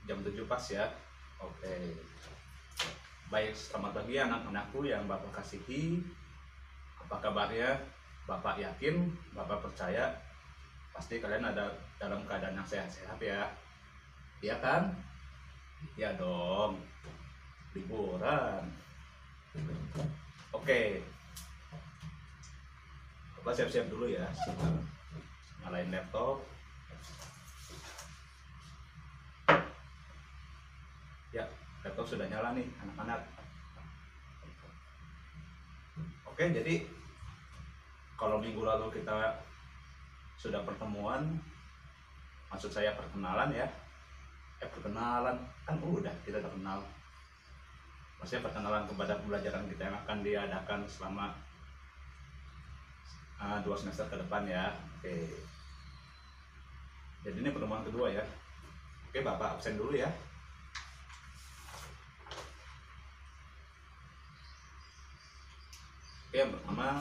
jam 7 pas ya. Oke. Baik, selamat pagi anak-anakku yang Bapak kasihi. Apa kabarnya? Bapak yakin, Bapak percaya pasti kalian ada dalam keadaan yang sehat-sehat ya. Iya kan? Iya dong. Liburan. Oke. Bapak siap-siap dulu ya. Nyalain laptop. Ya, laptop sudah nyala nih anak-anak. Oke, jadi kalau minggu lalu kita sudah pertemuan, maksud saya perkenalan ya. Perkenalan kan udah kita udah kenal. Maksudnya perkenalan kepada pembelajaran kita yang akan diadakan selama 2 semester ke depan ya. Oke. Jadi ini pertemuan kedua ya. Oke, Bapak absen dulu ya. Oke, yang pertama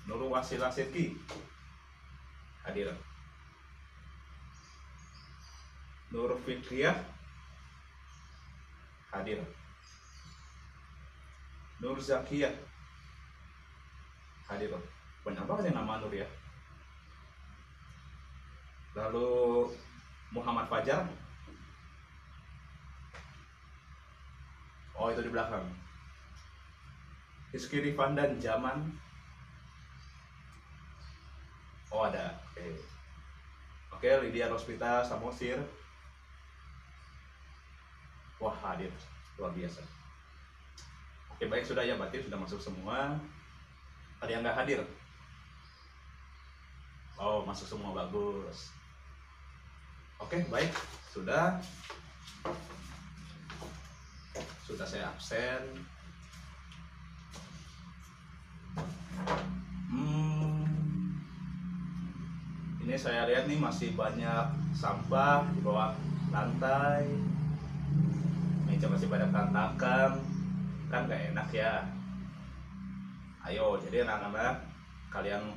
Nurul Wasila Sirki hadir. Nur Fikriyah hadir. Nur Zakiyah hadir. Banyak banget yang nama Nur ya. Lalu Muhammad Fajar. Oh, itu di belakang. Rizky Rifan dan Zaman. Oh, ada. Oke, Lydia Rospita Samosir. Wah, hadir. Luar biasa. Oke, baik, sudah ya, berarti sudah masuk semua. Ada yang nggak hadir? Oh, masuk semua, bagus. Oke, baik, sudah saya absen. Ini saya lihat nih masih banyak sampah di bawah lantai. Meja masih pada berantakan, kan nggak enak ya. Ayo, jadi anak-anak kalian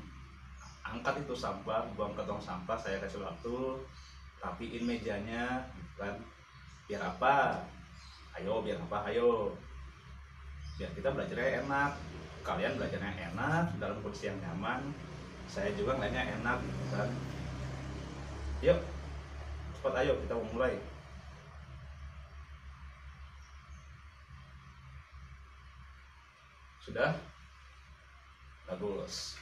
angkat itu sampah, buang ke tong sampah. Saya kasih waktu, rapiin mejanya, kan? Biar apa? Ayo, biar apa? Ayo, biar kita belajarnya enak. Kalian belajarnya enak dalam kondisi yang nyaman. Saya juga ngeliatnya enak, kan? Yuk, cepat ayo kita mau mulai. Sudah? Bagus.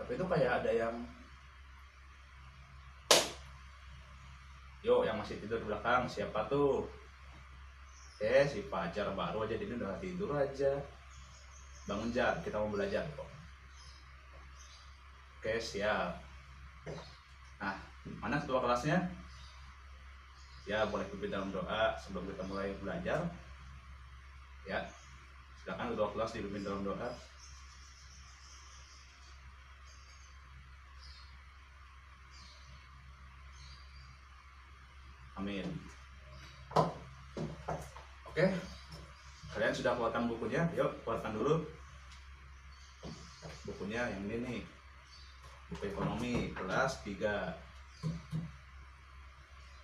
Tapi itu kayak ada yang yang masih tidur di belakang. Siapa tuh? Si Fajar baru aja, ini udah tidur aja. Bangun Jar, kita mau belajar kok. Oke, siap. Nah, mana ketua kelasnya? Ya, boleh pimpin dalam doa sebelum kita mulai belajar. Ya, silakan ketua kelas dipimpin dalam doa. Amin. Oke, kalian sudah keluarkan bukunya? Yuk, keluarkan dulu bukunya. Yang ini nih, buku ekonomi kelas 3.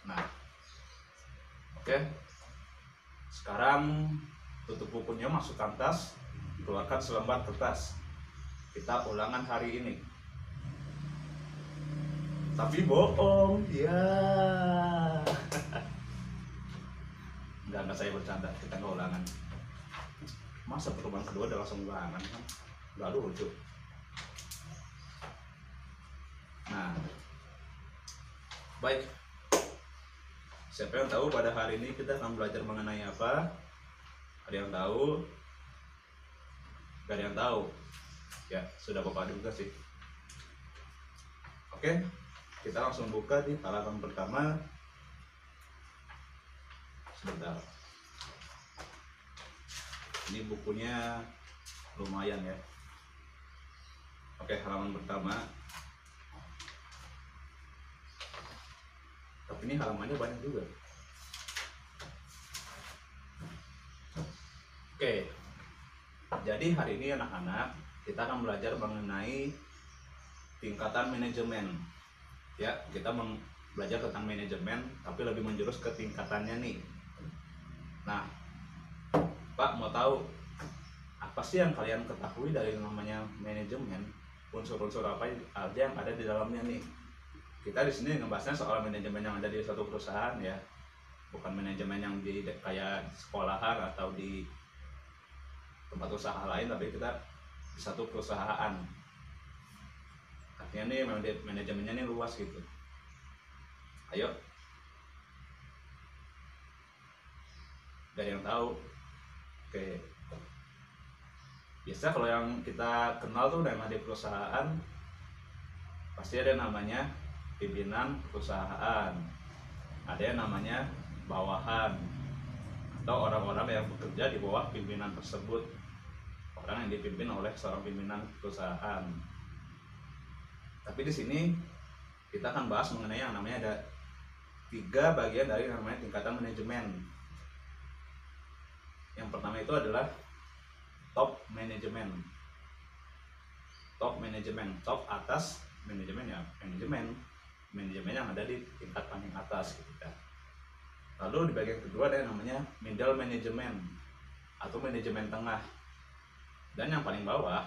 Nah, oke. Sekarang tutup bukunya, masukkan tas, keluarkan selembar kertas. Kita ulangan hari ini. Tapi bohong, ya. Enggak, saya bercanda, kita nggak ulangan. Masa pertemuan kedua udah langsung ulangan, kan? Nggak lucu. Nah, baik. Siapa yang tahu pada hari ini kita akan belajar mengenai apa? Ada yang tahu? Gak ada yang tahu? Ya, sudah Bapak juga sih. Oke, kita langsung buka di halaman pertama. Sebentar. Ini bukunya lumayan ya. Oke, halaman pertama. Tapi ini halamannya banyak juga. Oke, jadi hari ini anak-anak kita akan belajar mengenai tingkatan manajemen. ya kita belajar tentang manajemen tapi lebih menjurus ke tingkatannya nih. Nah Pak, mau tahu apa sih yang kalian ketahui dari namanya manajemen? Unsur-unsur apa aja yang ada di dalamnya nih? Kita di sini ngebahasnya soal manajemen yang ada di suatu perusahaan ya, bukan manajemen yang di kayak sekolahan atau di tempat usaha lain, tapi kita di satu perusahaan. Artinya nih manajemennya nih luas gitu. Ayo, gak ada yang tahu. Oke, biasa kalau yang kita kenal tuh dari di perusahaan pasti ada namanya pimpinan perusahaan, ada yang namanya bawahan atau orang-orang yang bekerja di bawah pimpinan tersebut, orang yang dipimpin oleh seorang pimpinan perusahaan. Tapi di sini kita akan bahas mengenai yang namanya ada 3 bagian dari namanya tingkatan manajemen. Yang pertama itu adalah top manajemen. Top manajemen, top atas manajemen ya, manajemen yang ada di tingkat paling atas gitu kan. Lalu di bagian kedua ada yang namanya middle management atau manajemen tengah. Dan yang paling bawah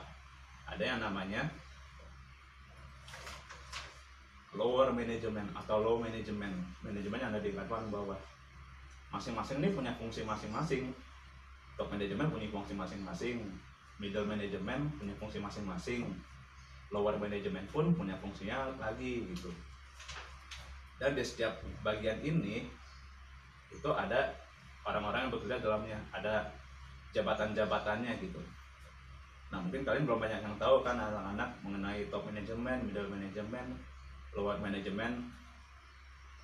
ada yang namanya lower management atau low management, manajemen yang ada di tingkat paling bawah. Masing-masing ini punya fungsi masing-masing. Top management punya fungsi masing-masing, middle management punya fungsi masing-masing, lower management pun punya fungsinya lagi gitu. Dan di setiap bagian ini itu ada orang-orang yang bekerja dalamnya, ada jabatan-jabatannya gitu. Nah mungkin kalian belum banyak yang tahu kan anak-anak mengenai top management, middle management, lower management.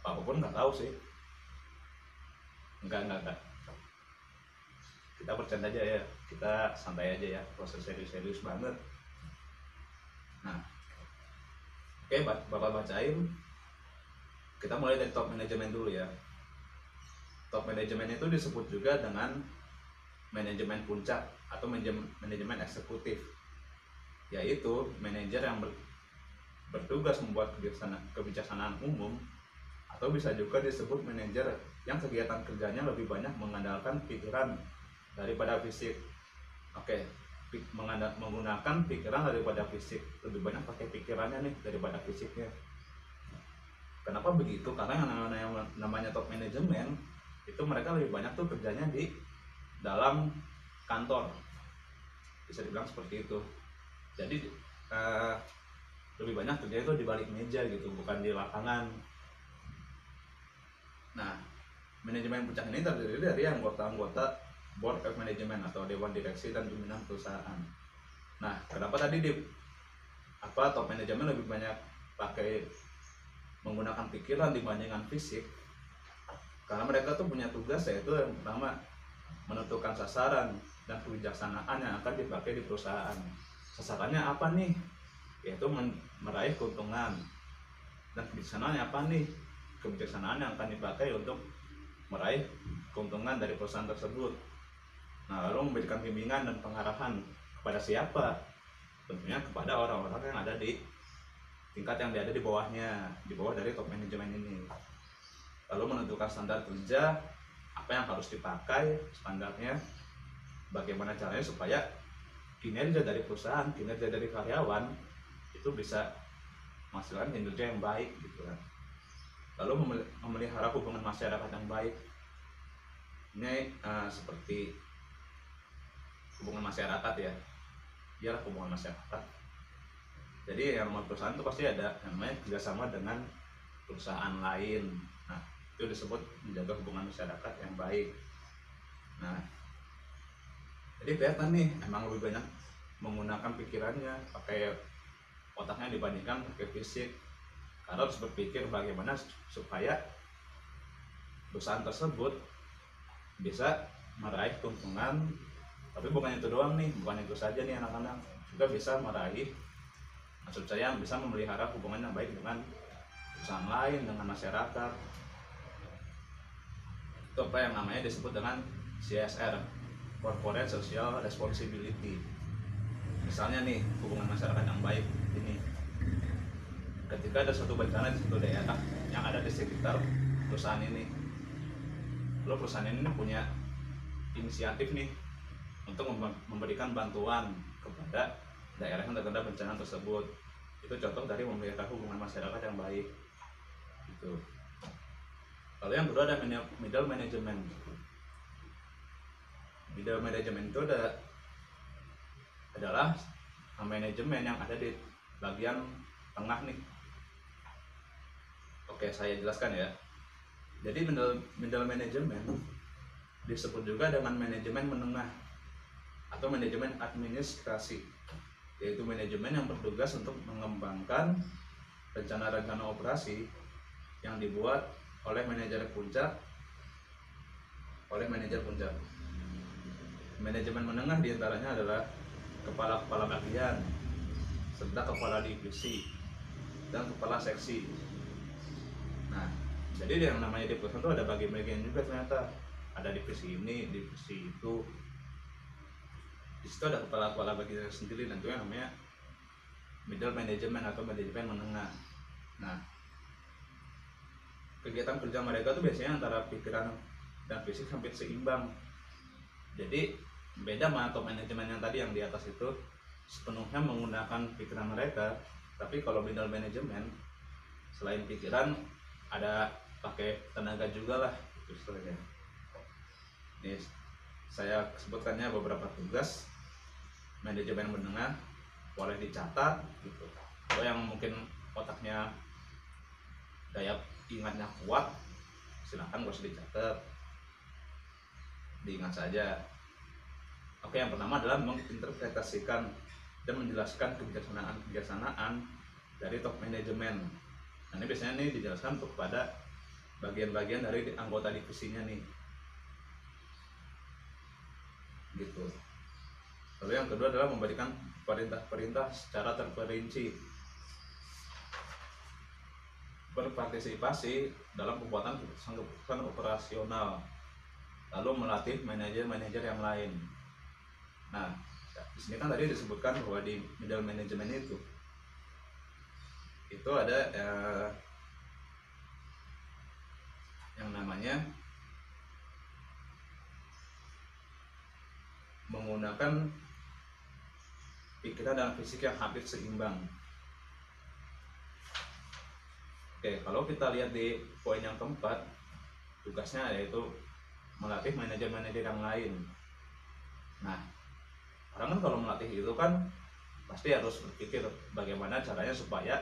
Apa pun nggak tahu sih. Enggak. Kita bercanda aja ya, kita santai aja ya, proses serius banget. Nah, oke, Bapak bacain. Kita mulai dari top manajemen dulu ya. Top manajemen itu disebut juga dengan manajemen puncak atau manajemen eksekutif, yaitu manajer yang bertugas membuat kebijaksanaan umum, atau bisa juga disebut manajer yang kegiatan kerjanya lebih banyak mengandalkan pikiran daripada fisik. Oke, menggunakan pikiran daripada fisik, lebih banyak pakai pikirannya nih daripada fisiknya. Kenapa begitu? Karena yang namanya top manajemen itu mereka lebih banyak tuh kerjanya di dalam kantor, bisa dibilang seperti itu. Jadi lebih banyak kerja itu di balik meja gitu, bukan di lapangan. Nah, manajemen puncak ini terdiri dari anggota-anggota Board of Management atau Dewan Direksi dan Pimpinan Perusahaan. Nah, kenapa tadi top manajemen lebih banyak pakai menggunakan pikiran dibandingkan fisik? Karena mereka tuh punya tugas, yaitu yang pertama menentukan sasaran dan kebijaksanaan yang akan dipakai di perusahaan. Sasarannya apa nih? Yaitu meraih keuntungan. Dan kebijaksanaannya apa nih? Kebijaksanaan yang akan dipakai untuk meraih keuntungan dari perusahaan tersebut. Nah, lalu memberikan bimbingan dan pengarahan kepada siapa? Tentunya kepada orang-orang yang ada di tingkat yang ada di bawahnya, di bawah dari top manajemen ini. Lalu menentukan standar kerja, apa yang harus dipakai, standarnya, bagaimana caranya supaya kinerja dari perusahaan, kinerja dari karyawan itu bisa menghasilkan kinerja yang baik gitu kan. Lalu memelihara hubungan masyarakat yang baik. Ini seperti hubungan masyarakat ya, ialah hubungan masyarakat. Jadi yang namanya perusahaan itu pasti ada namanya kerjasama dengan perusahaan lain. Nah, itu disebut menjaga hubungan masyarakat yang baik. Nah, jadi kelihatan nih emang lebih banyak menggunakan pikirannya, pakai otaknya dibandingkan pakai fisik. Karena harus berpikir bagaimana supaya perusahaan tersebut bisa meraih keuntungan. Tapi bukan itu doang nih, bukan itu saja nih anak-anak, juga bisa meraih, maksud saya bisa memelihara hubungan yang baik dengan perusahaan lain, dengan masyarakat. Itu apa yang namanya disebut dengan CSR, Corporate Social Responsibility. Misalnya nih, hubungan masyarakat yang baik ini, ketika ada suatu bencana di suatu daerah yang ada di sekitar perusahaan ini. Lalu perusahaan ini punya inisiatif nih untuk memberikan bantuan kepada daerah yang terkena bencana tersebut. Itu contoh dari memelihara hubungan masyarakat yang baik gitu. Lalu yang kedua ada middle management. Middle management itu adalah manajemen yang ada di bagian tengah nih. Oke, saya jelaskan ya. Jadi middle management disebut juga dengan manajemen menengah atau manajemen administrasi, yaitu manajemen yang bertugas untuk mengembangkan rencana-rencana operasi yang dibuat oleh manajer puncak. Manajemen menengah diantaranya adalah kepala-kepala bagian, serta kepala divisi dan kepala seksi. Nah, jadi yang namanya di perusahaan itu ada bagian-bagian juga ternyata. Ada divisi ini, divisi itu. Di situ ada kepala-kepala bagian sendiri, dan itu yang namanya middle management atau manajemen menengah. Nah, kegiatan kerja mereka tuh biasanya antara pikiran dan fisik hampir seimbang. Jadi beda sama top manajemen yang tadi yang di atas itu sepenuhnya menggunakan pikiran mereka, tapi kalau middle management selain pikiran ada pakai tenaga juga lah itu istilahnya. Ini saya sebutkannya beberapa tugas manajemen menengah, boleh dicatat gitu. Kalau yang mungkin otaknya daya ingatnya kuat, silahkan gak usah dicatat, diingat saja. Oke, yang pertama adalah menginterpretasikan dan menjelaskan kebijaksanaan dari top manajemen. Nah, ini biasanya nih dijelaskan untuk kepada bagian-bagian dari anggota divisinya nih, gitu. Lalu yang kedua adalah memberikan perintah-perintah secara terperinci, berpartisipasi dalam pembuatan keputusan operasional, lalu melatih manajer-manajer yang lain. Nah, di sini kan tadi disebutkan bahwa di middle management itu ada yang namanya menggunakan pikiran dan fisik yang hampir seimbang. Oke, kalau kita lihat di poin yang keempat, tugasnya yaitu melatih manajer-manajer yang lain. Nah, orang kan kalau melatih itu kan pasti harus berpikir bagaimana caranya supaya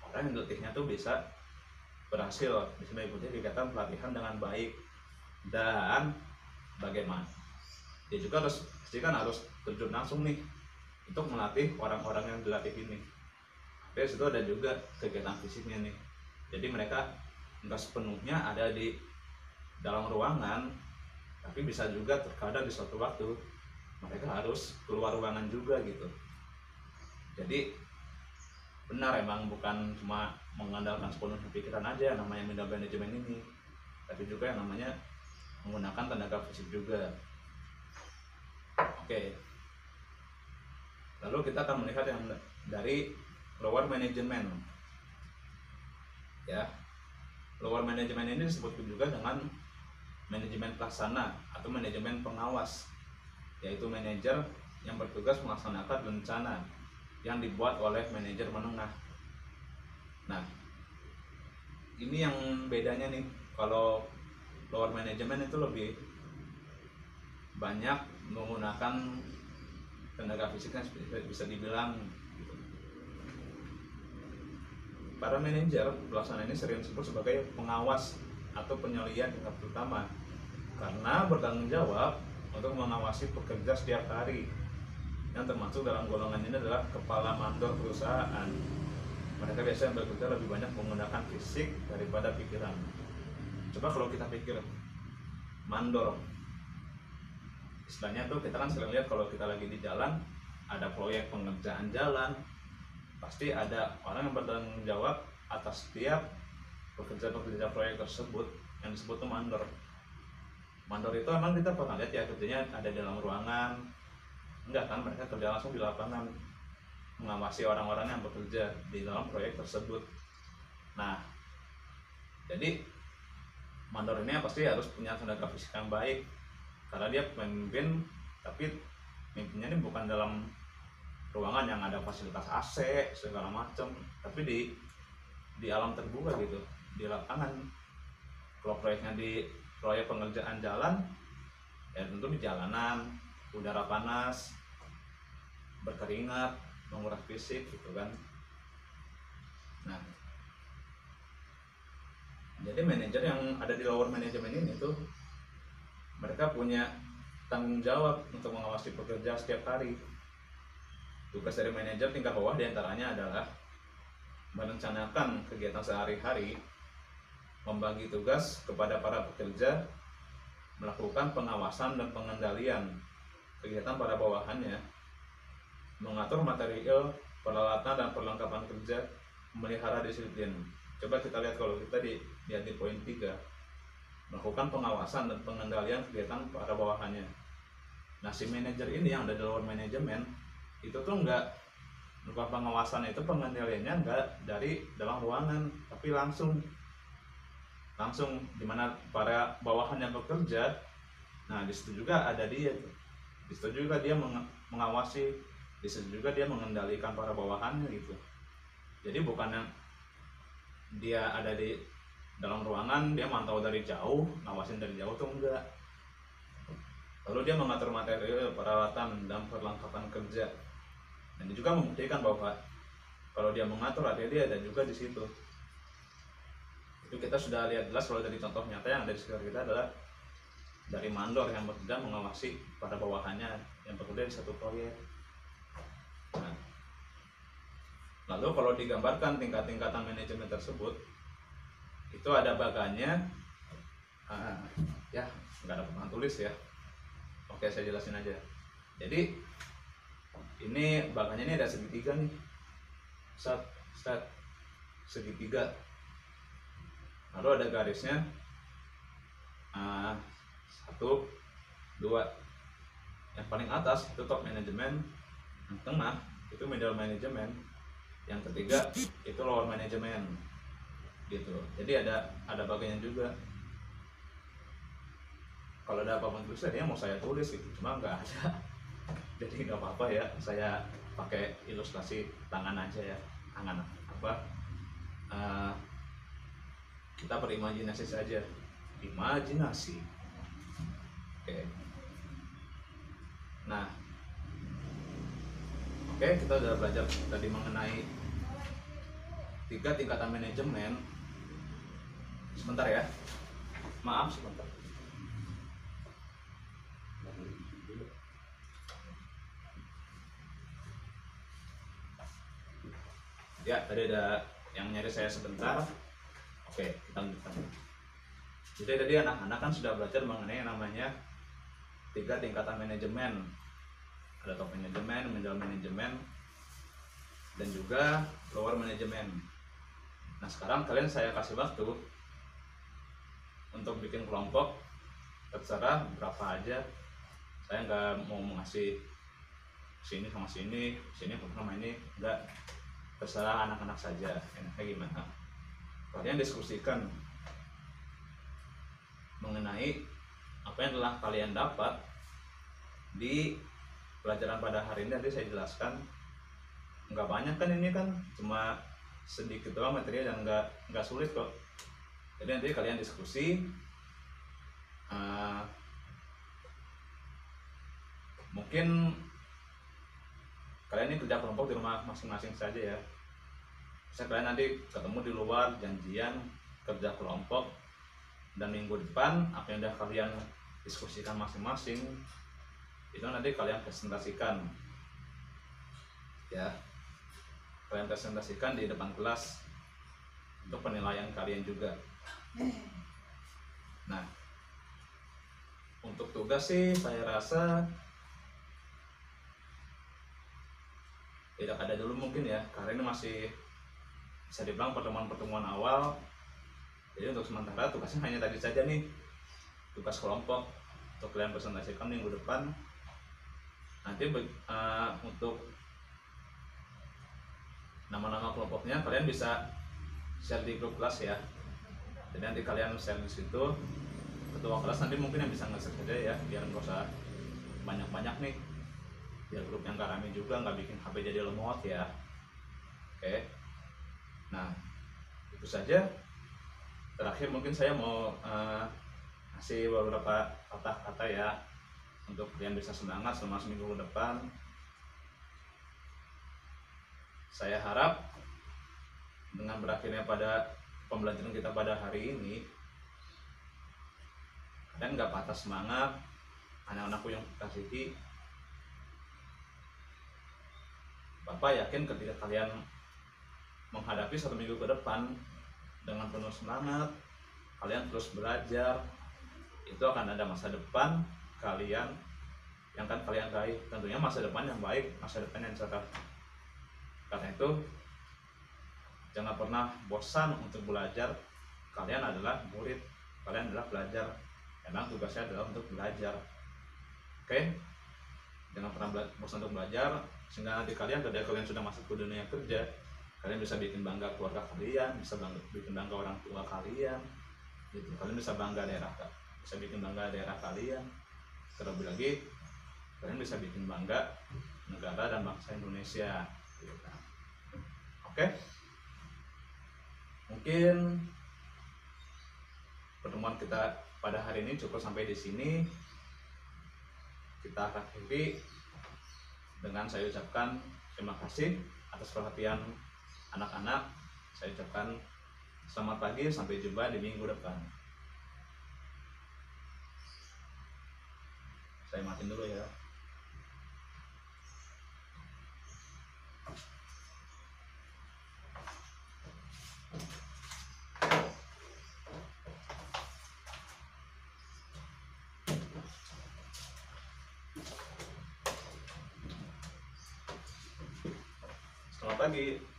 orang yang dilatihnya tuh bisa berhasil, bisa mengikuti kegiatan pelatihan dengan baik, dan bagaimana dia juga pasti kan harus terjun langsung nih untuk melatih orang-orang yang dilatih ini. Tapi situ ada juga kegiatan fisiknya nih. Jadi mereka nggak sepenuhnya ada di dalam ruangan, tapi bisa juga terkadang di suatu waktu mereka harus keluar ruangan juga gitu. Jadi benar, emang bukan cuma mengandalkan sepenuhnya pikiran aja namanya middle management ini, tapi juga yang namanya menggunakan tenaga fisik juga. Oke. Lalu kita akan melihat yang dari lower management. Ya. Lower management ini disebut juga dengan manajemen pelaksana atau manajemen pengawas, yaitu manajer yang bertugas melaksanakan rencana yang dibuat oleh manajer menengah. Nah, ini yang bedanya nih. Kalau lower management itu lebih banyak menggunakan tenaga fisiknya, bisa dibilang gitu. Para manajer pelaksana ini sering disebut sebagai pengawas atau penyelian tingkat pertama karena bertanggung jawab untuk mengawasi pekerja setiap hari, yang termasuk dalam golongan ini adalah kepala mandor perusahaan. Mereka biasanya bekerja lebih banyak menggunakan fisik daripada pikiran. Coba kalau kita pikir mandor, istilahnya tuh kita kan sering lihat kalau kita lagi di jalan ada proyek pengerjaan jalan, pasti ada orang yang bertanggung jawab atas setiap pekerja proyek tersebut yang disebut tuh mandor. Mandor itu emang kita pernah lihat ya kerjanya ada di dalam ruangan? Enggak kan, mereka kerja langsung di lapangan mengawasi orang-orang yang bekerja di dalam proyek tersebut. Jadi mandor ini pasti harus punya tenaga fisik yang baik, karena dia pemimpin, tapi mimpinya ini bukan dalam ruangan yang ada fasilitas AC segala macam, tapi di alam terbuka gitu, di lapangan. Kalau proyeknya di proyek pengerjaan jalan, ya tentu di jalanan, udara panas, berkeringat, menguras fisik gitu kan. Nah, jadi manajer yang ada di lower manajemen ini tuh mereka punya tanggung jawab untuk mengawasi pekerja setiap hari. Tugas dari manajer tingkat bawah diantaranya adalah merencanakan kegiatan sehari-hari, membagi tugas kepada para pekerja, melakukan pengawasan dan pengendalian kegiatan para bawahannya, mengatur material, peralatan dan perlengkapan kerja, memelihara disiplin. Coba kita lihat kalau kita lihat di poin 3, melakukan pengawasan dan pengendalian kegiatan para bawahannya. Nah, si manajer ini yang ada di lower manajemen itu tuh enggak melakukan pengawasan, itu pengendaliannya enggak dari dalam ruangan, tapi langsung di mana para bawahannya bekerja. Nah, di situ juga ada dia tuh. Di situ juga dia mengawasi, di situ juga dia mengendalikan para bawahannya gitu. Jadi bukannya dia ada di dalam ruangan, dia mantau dari jauh, ngawasin dari jauh tuh enggak. Lalu dia mengatur material, peralatan, dan perlengkapan kerja. Dan dia juga membuktikan bahwa kalau dia mengatur, dia ada juga di situ. Itu kita sudah lihat jelas kalau dari contoh nyata yang ada di sekitar kita adalah dari mandor yang bekerja mengawasi pada bawahannya yang bekerja di satu proyek. Nah, lalu kalau digambarkan tingkat-tingkatan manajemen tersebut, itu ada bagannya, ya nggak ada papan tulis ya. Oke, saya jelasin aja. Jadi ini bagannya ini ada segitiga nih, segitiga. Lalu ada garisnya 1, 2. Yang paling atas itu top manajemen, yang tengah itu middle manajemen, yang ketiga itu lower manajemen gitu. Jadi ada bagiannya juga. Kalau ada papan tulis dia mau saya tulis gitu, cuma nggak ada. Jadi nggak apa-apa ya, saya pakai ilustrasi tangan aja ya, tangan apa, kita berimajinasi saja, imajinasi. Oke. Nah, kita udah belajar tadi mengenai 3 tingkatan manajemen. Sebentar ya, maaf sebentar. Ya, tadi ada yang nyari saya sebentar. Oke, kita lanjutkan. Jadi tadi anak-anak kan sudah belajar mengenai yang namanya 3 tingkatan manajemen. Ada top manajemen, middle manajemen, dan juga lower manajemen. Nah, sekarang kalian saya kasih waktu untuk bikin kelompok, terserah berapa aja. Saya nggak mau ngasih sini sama sini, sini sama ini, enggak. Terserah anak-anak saja, enaknya gimana. Kalian diskusikan mengenai apa yang telah kalian dapat di pelajaran pada hari ini. Nanti saya jelaskan, nggak banyak kan ini kan, cuma sedikit doang materi dan nggak sulit kok. Jadi nanti kalian diskusi, mungkin kalian ini kerja kelompok di rumah masing-masing saja ya. Bisa kalian nanti ketemu di luar, janjian kerja kelompok, dan minggu depan apa yang udah kalian diskusikan masing-masing itu nanti kalian presentasikan ya. Kalian presentasikan di depan kelas untuk penilaian kalian juga. Nah, untuk tugas sih saya rasa tidak ada dulu mungkin ya, karena ini masih bisa dibilang pertemuan awal. Jadi untuk sementara tugasnya hanya tadi saja nih, tugas kelompok untuk kalian presentasikan minggu depan. Nanti untuk nama-nama kelompoknya kalian bisa share di grup kelas ya. Jadi nanti kalian share di situ, ketua kelas nanti mungkin yang bisa nge-share aja ya, biar nggak usah banyak-banyak nih, biar grup yang gak rame juga, nggak bikin HP jadi lemot ya. Oke, nah itu saja. Terakhir mungkin saya mau kasih beberapa kata-kata ya, untuk kalian bisa semangat selama seminggu ke depan. Saya harap dengan berakhirnya pada pembelajaran kita pada hari ini, kalian nggak patah semangat. Anak-anakku yang kasihi, Bapak yakin ketika kalian menghadapi 1 minggu ke depan dengan penuh semangat, kalian terus belajar, itu akan ada masa depan kalian yang akan kalian raih. Tentunya masa depan yang baik, masa depan yang cerah. Karena itu jangan pernah bosan untuk belajar. Kalian adalah murid, kalian adalah pelajar. Memang tugasnya adalah untuk belajar. Oke? Jangan pernah bosan untuk belajar, sehingga nanti kalian ketika kalian sudah masuk ke dunia kerja, kalian bisa bikin bangga keluarga kalian, bisa bikin bangga orang tua kalian, gitu. Kalian bisa bangga daerah, bisa bikin bangga daerah kalian. Terlebih lagi, kalian bisa bikin bangga negara dan bangsa Indonesia, gitu. Oke? Mungkin pertemuan kita pada hari ini cukup sampai di sini. Kita akhiri dengan saya ucapkan terima kasih atas perhatian anak-anak. Saya ucapkan selamat pagi, sampai jumpa di minggu depan. Saya matiin dulu ya. Selamat pagi.